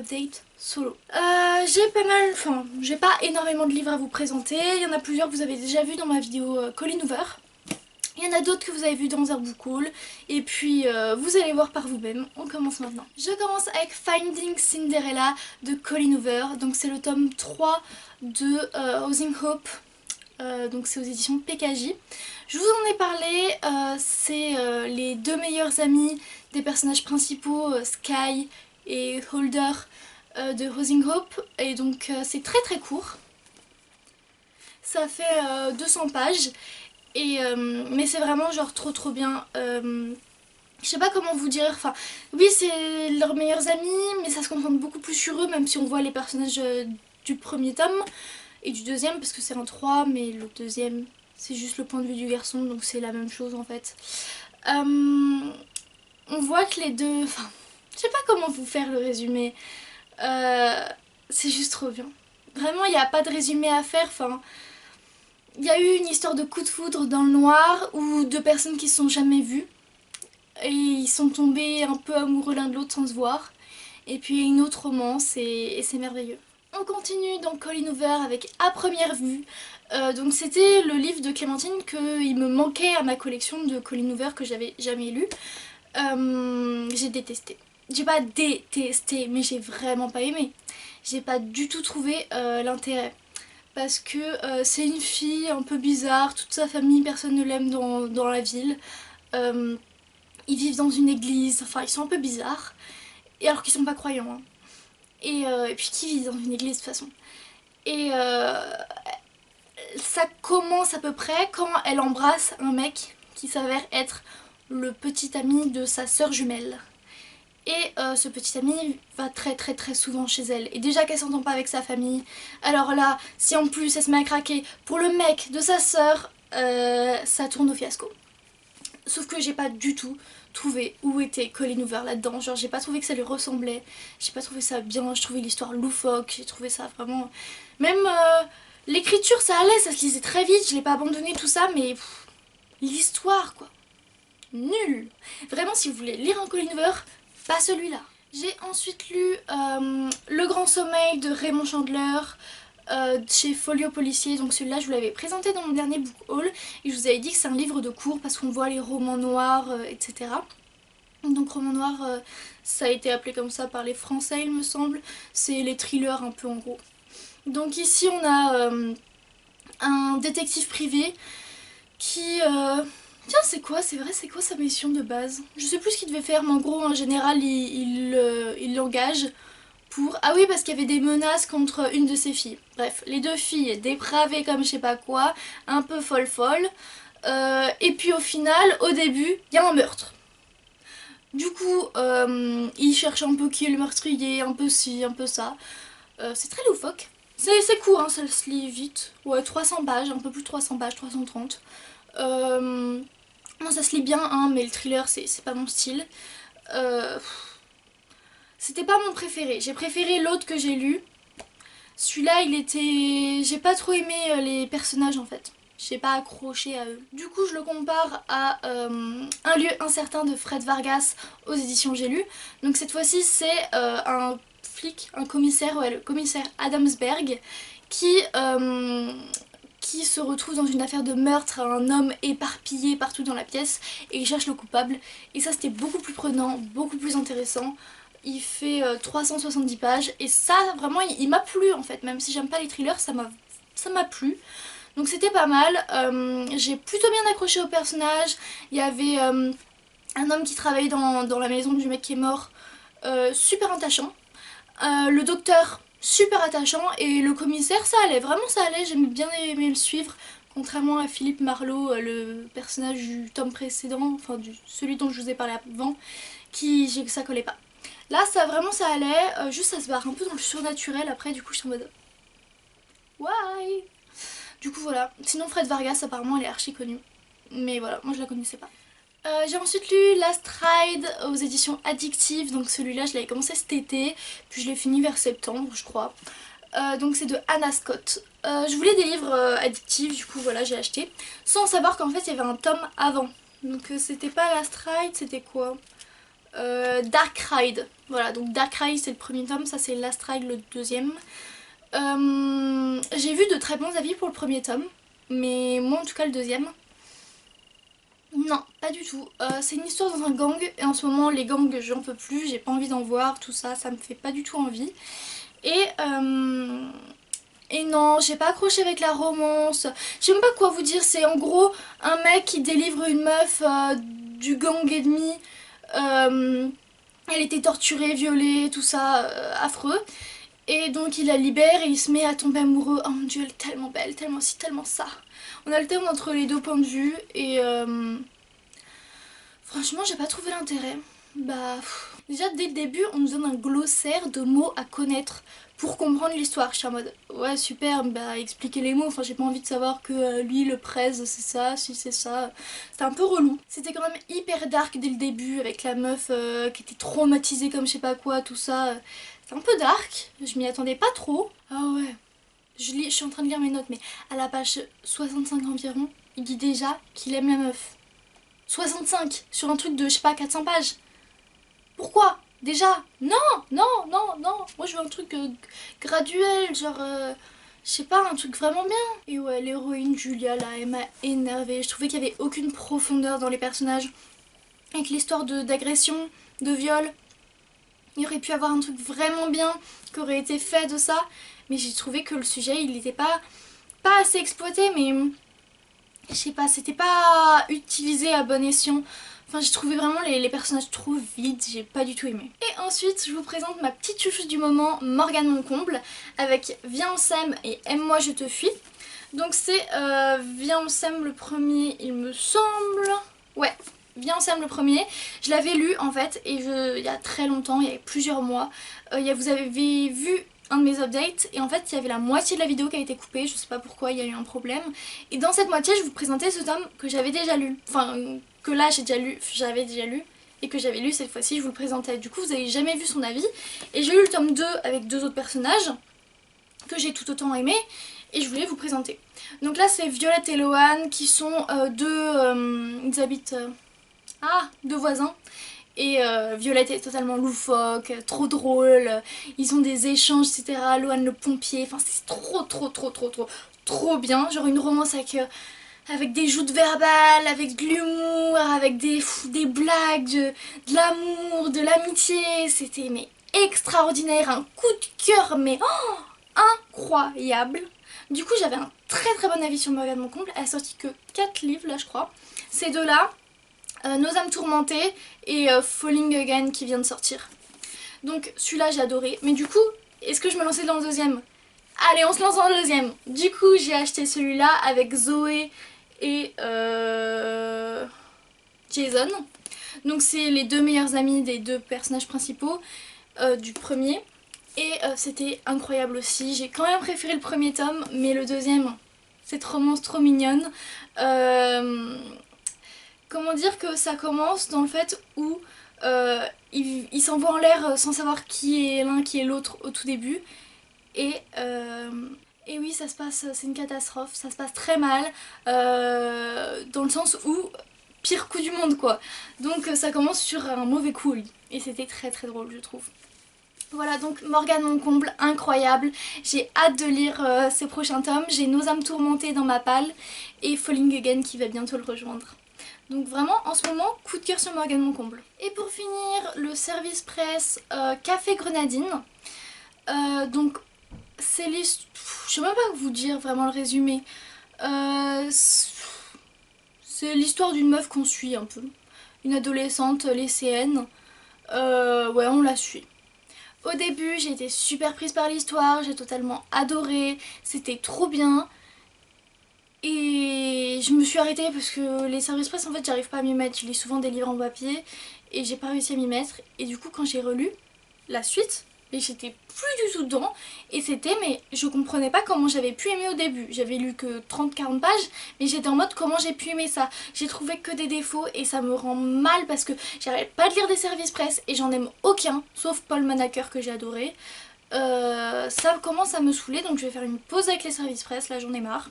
update solo. J'ai pas énormément de livres à vous présenter, il y en a plusieurs que vous avez déjà vu dans ma vidéo Colleen Hoover. Il y en a d'autres que vous avez vu dans un book haul, et puis vous allez voir par vous-même. On commence maintenant. Je commence avec Finding Cinderella de Colleen Hoover, donc c'est le tome 3 de Housing Hope, donc c'est aux éditions PKJ. Je vous en ai parlé, c'est les deux meilleurs amis des personnages principaux, Sky et Holder de Housing Hope, et donc c'est très très court. Ça fait 200 pages. Mais c'est vraiment genre trop bien. Je sais pas comment vous dire, enfin oui c'est leurs meilleurs amis mais ça se concentre beaucoup plus sur eux, même si on voit les personnages du premier tome et du deuxième parce que c'est un 3 mais le deuxième c'est juste le point de vue du garçon donc c'est la même chose en fait. On voit que les deux, enfin je sais pas comment vous faire le résumé, c'est juste trop bien. Vraiment il n'y a pas de résumé à faire, enfin... Il y a eu une histoire de coup de foudre dans le noir où deux personnes qui se sont jamais vues et ils sont tombés un peu amoureux l'un de l'autre sans se voir. Et puis il y a une autre romance et c'est merveilleux. On continue dans Colleen Hoover avec À première vue. Donc c'était le livre de Clémentine qu'il me manquait à ma collection de Colleen Hoover que j'avais jamais lu. J'ai détesté. J'ai pas détesté mais j'ai vraiment pas aimé. J'ai pas du tout trouvé l'intérêt. Parce que c'est une fille un peu bizarre, toute sa famille, personne ne l'aime dans la ville. Ils vivent dans une église, enfin ils sont un peu bizarres, et alors qu'ils sont pas croyants. Hein. Et puis qui vit dans une église de toute façon. Et ça commence à peu près quand elle embrasse un mec qui s'avère être le petit ami de sa sœur jumelle. Et ce petit ami va très souvent chez elle. Et déjà qu'elle s'entend pas avec sa famille, alors là, si en plus elle se met à craquer pour le mec de sa sœur, ça tourne au fiasco. Sauf que j'ai pas du tout trouvé où était Colleen Hoover là-dedans. Genre j'ai pas trouvé que ça lui ressemblait, j'ai pas trouvé ça bien, je trouvais l'histoire loufoque, j'ai trouvé ça vraiment... Même l'écriture ça allait, ça se lisait très vite, je l'ai pas abandonné tout ça, mais l'histoire quoi, nul. Vraiment si vous voulez lire un Colleen Hoover, pas celui-là. J'ai ensuite lu Le Grand Sommeil de Raymond Chandler chez Folio Policier. Donc celui-là je vous l'avais présenté dans mon dernier book haul et je vous avais dit que c'est un livre de cours parce qu'on voit les romans noirs, etc. Donc roman noir, ça a été appelé comme ça par les Français il me semble. C'est les thrillers un peu en gros. Donc ici on a un détective privé qui... Tiens c'est quoi sa mission de base? Je sais plus ce qu'il devait faire mais en gros en général il l'engage pour... Ah oui parce qu'il y avait des menaces contre une de ses filles. Bref, les deux filles dépravées comme je sais pas quoi, un peu folle. Et puis au final, au début, il y a un meurtre. Du coup, il cherche un peu qui est le meurtrier, un peu ci, un peu ça. C'est très loufoque. C'est court, hein, ça se lit vite. Ouais, 300 pages, un peu plus de 300 pages, 330. Non, ça se lit bien, hein, mais le thriller, c'est pas mon style. C'était pas mon préféré. J'ai préféré l'autre que j'ai lu. Celui-là, il était... J'ai pas trop aimé les personnages, en fait. J'ai pas accroché à eux. Du coup, je le compare à Un lieu incertain de Fred Vargas aux éditions J'ai lu. Donc cette fois-ci, c'est un flic, un commissaire, ouais, le commissaire Adamsberg, qui se retrouve dans une affaire de meurtre, un homme éparpillé partout dans la pièce et il cherche le coupable. Et ça c'était beaucoup plus prenant, beaucoup plus intéressant. Il fait 370 pages et ça vraiment il m'a plu en fait, même si j'aime pas les thrillers ça m'a plu. Donc c'était pas mal, j'ai plutôt bien accroché au personnage. Il y avait un homme qui travaillait dans la maison du mec qui est mort, super attachant. Le docteur super attachant et le commissaire ça allait, vraiment ça allait, j'ai bien aimé le suivre. Contrairement à Philippe Marlowe, le personnage du tome précédent, enfin celui dont je vous ai parlé avant, ça collait pas. Là ça vraiment ça allait, juste ça se barre un peu dans le surnaturel après, du coup je suis en mode why. Du coup voilà, sinon Fred Vargas apparemment elle est archi connue, mais voilà, moi je la connaissais pas. J'ai ensuite lu Last Ride aux éditions Addictive, donc celui-là je l'avais commencé cet été, puis je l'ai fini vers septembre je crois. Donc c'est de Anna Scott. Je voulais des livres addictifs, du coup voilà j'ai acheté, sans savoir qu'en fait il y avait un tome avant. Donc c'était pas Last Ride, c'était quoi? Dark Ride. Voilà, donc Dark Ride c'est le premier tome, ça c'est Last Ride le deuxième. J'ai vu de très bons avis pour le premier tome, mais moi en tout cas le deuxième, non, pas du tout. C'est une histoire dans un gang, et en ce moment les gangs j'en peux plus, j'ai pas envie d'en voir, tout ça, ça me fait pas du tout envie. Et non, j'ai pas accroché avec la romance, je sais même pas quoi vous dire, c'est en gros un mec qui délivre une meuf du gang ennemi. Elle était torturée, violée, tout ça, affreux. Et donc il la libère et il se met à tomber amoureux. Oh mon dieu, elle est tellement belle, tellement ci, tellement ça. On alterne entre les deux points de vue et franchement j'ai pas trouvé l'intérêt. Bah déjà dès le début on nous donne un glossaire de mots à connaître pour comprendre l'histoire. Je suis en mode ouais super, bah expliquez les mots, enfin j'ai pas envie de savoir que lui le presse c'est ça, si c'est ça. C'était un peu relou. C'était quand même hyper dark dès le début avec la meuf qui était traumatisée comme je sais pas quoi, tout ça. C'est un peu dark, je m'y attendais pas trop. Ah ouais, je suis en train de lire mes notes mais à la page 65 environ, il dit déjà qu'il aime la meuf. 65 sur un truc de je sais pas 400 pages. Pourquoi? Déjà? Non, non, non, non. Moi je veux un truc graduel, genre je sais pas, un truc vraiment bien. Et ouais, l'héroïne Julia là, elle m'a énervée. Je trouvais qu'il y avait aucune profondeur dans les personnages. Avec l'histoire d'agression, de viol. Il aurait pu avoir un truc vraiment bien qui aurait été fait de ça. Mais j'ai trouvé que le sujet il était pas assez exploité, mais je sais pas, c'était pas utilisé à bon escient. Enfin j'ai trouvé vraiment les personnages trop vides, j'ai pas du tout aimé. Et ensuite je vous présente ma petite chouchoute du moment, Morgane Moncomble, avec Viens on s'aime et Aime-moi je te fuis. Donc c'est Viens on s'aime le premier il me semble. Ouais, Viens on s'aime le premier. Je l'avais lu en fait et il y a très longtemps, il y a plusieurs mois. Vous avez vu un de mes updates et en fait il y avait la moitié de la vidéo qui a été coupée, je sais pas pourquoi, il y a eu un problème. Et dans cette moitié je vous présentais ce tome que j'avais déjà lu, enfin que là j'avais déjà lu et que j'avais lu cette fois-ci, je vous le présentais. Du coup vous avez jamais vu son avis et j'ai lu le tome 2 avec deux autres personnages que j'ai tout autant aimé et je voulais vous présenter. Donc là c'est Violette et Lohan qui sont ils habitent deux voisins. Et Violette est totalement loufoque, trop drôle, ils ont des échanges etc. Lohan le pompier, enfin c'est trop bien. Genre une romance avec des joutes verbales, avec de l'humour, avec des blagues, de l'amour, de l'amitié. C'était mais extraordinaire, un coup de cœur mais incroyable. Du coup j'avais un très bon avis sur Morgane Moncomble, elle a sorti que 4 livres là je crois. Ces deux là, Nos âmes tourmentées et Falling Again qui vient de sortir. Donc celui-là j'ai adoré. Mais du coup, est-ce que je me lançais dans le deuxième? Allez, on se lance dans le deuxième. Du coup, j'ai acheté celui-là avec Zoé et Jason. Donc c'est les deux meilleurs amis des deux personnages principaux du premier. Et c'était incroyable aussi. J'ai quand même préféré le premier tome, mais le deuxième, cette romance trop mignonne. Comment dire que ça commence dans le fait où ils s'envoient en l'air sans savoir qui est l'un, qui est l'autre au tout début. Et oui, ça se passe, c'est une catastrophe, ça se passe très mal, dans le sens où pire coup du monde quoi. Donc ça commence sur un mauvais coup au lit. Et c'était très drôle je trouve. Voilà donc Morgane Moncomble, incroyable. J'ai hâte de lire ses prochains tomes. J'ai Nos âmes tourmentées dans ma palle et Falling Again qui va bientôt le rejoindre. Donc vraiment en ce moment coup de cœur sur Morgane Moncomble. Et pour finir le service presse Café Grenadine. Donc c'est l'histoire, je sais même pas vous dire vraiment le résumé. C'est l'histoire d'une meuf qu'on suit un peu. Une adolescente lycéenne. Ouais on la suit. Au début j'ai été super prise par l'histoire, j'ai totalement adoré, c'était trop bien. Et je me suis arrêtée parce que les services presse en fait j'arrive pas à m'y mettre, je lis souvent des livres en papier et j'ai pas réussi à m'y mettre. Et du coup quand j'ai relu la suite, mais j'étais plus du tout dedans et c'était mais je comprenais pas comment j'avais pu aimer au début. J'avais lu que 30-40 pages mais j'étais en mode comment j'ai pu aimer ça. J'ai trouvé que des défauts et ça me rend mal parce que j'arrête pas de lire des services presse et j'en aime aucun sauf Paul Manaker que j'ai adoré. Ça commence à me saouler donc je vais faire une pause avec les services presse, là j'en ai marre.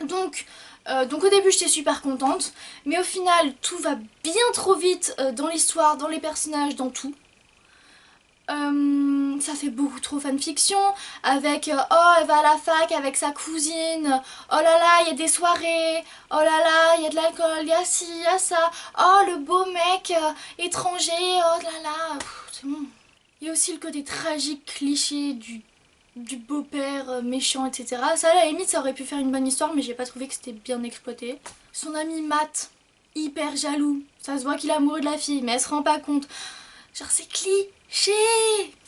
Donc au début j'étais super contente, mais au final tout va bien trop vite dans l'histoire, dans les personnages, dans tout. Ça fait beaucoup trop fanfiction avec oh elle va à la fac avec sa cousine, oh là là il y a des soirées, oh là là il y a de l'alcool, il y a ci, il y a ça, oh le beau mec étranger, oh là là, c'est bon. Il y a aussi le côté tragique cliché du beau-père méchant, etc. Ça à la limite ça aurait pu faire une bonne histoire, mais j'ai pas trouvé que c'était bien exploité. Son ami Matt, hyper jaloux, ça se voit qu'il est amoureux de la fille mais elle se rend pas compte. Genre c'est cliché.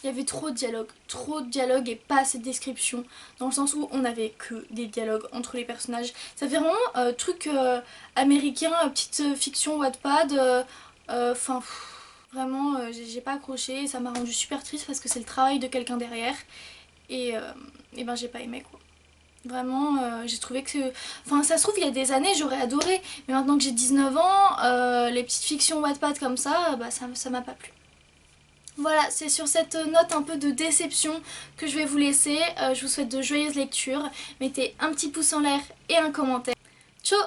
Il y avait trop de dialogue et pas assez de description. Dans le sens où on avait que des dialogues entre les personnages. Ça fait vraiment truc américain, petite fiction Wattpad. Enfin, vraiment, j'ai pas accroché. Ça m'a rendu super triste parce que c'est le travail de quelqu'un derrière. Et ben j'ai pas aimé quoi. Vraiment, j'ai trouvé que... Enfin, ça se trouve, il y a des années, j'aurais adoré. Mais maintenant que j'ai 19 ans, les petites fictions Wattpad comme ça, bah ça m'a pas plu. Voilà, c'est sur cette note un peu de déception que je vais vous laisser. Je vous souhaite de joyeuses lectures. Mettez un petit pouce en l'air et un commentaire. Ciao!